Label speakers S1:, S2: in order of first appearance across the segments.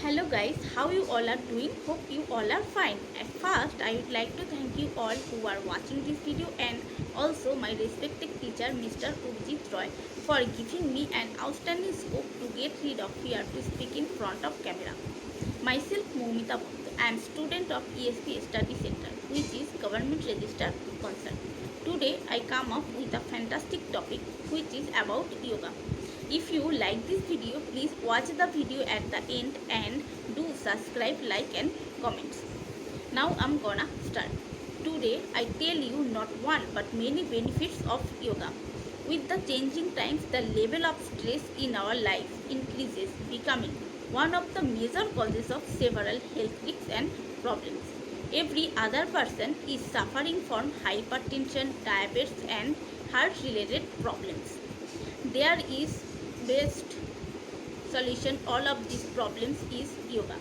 S1: Hello guys, how you all are doing? Hope you all are fine. At first, I would like to thank you all who are watching this video and also my respected teacher Mr. Urjit Roy for giving me an outstanding scope to get rid of fear to speak in front of camera. Myself Moumita Bhakta, I am student of ESP Study Center, which is government registered concern. Today I come up with a fantastic topic which is about yoga. If you like this video, please watch the video at the end and do subscribe, like and comments. Now I'm gonna start. Today I tell you not one but many benefits of yoga. With the changing times, the level of stress in our life increases, becoming one of the major causes of several health risks and problems. Every other person is suffering from hypertension, diabetes and heart related problems. There is best solution all of these problems is yoga.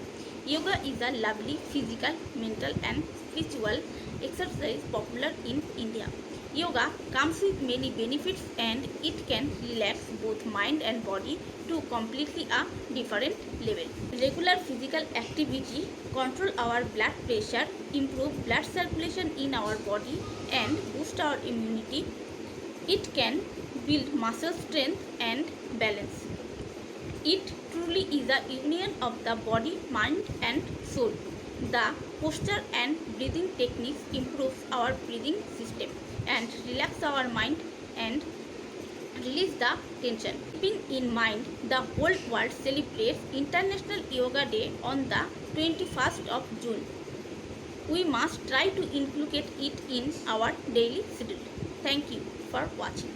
S1: Yoga is a lovely physical, mental and spiritual exercise popular in India. Yoga comes with many benefits and it can relax both mind and body to completely a different level. Regular physical activity control our blood pressure, improve blood circulation in our body and boost our immunity. It can build muscle strength and balance. It truly is a union of the body, mind and soul. The posture and breathing techniques improves our breathing system and relax our mind and release the tension. Keeping in mind, the whole world celebrates International Yoga Day on the 21st of June. We must try to inculcate it in our daily schedule. Thank you for watching.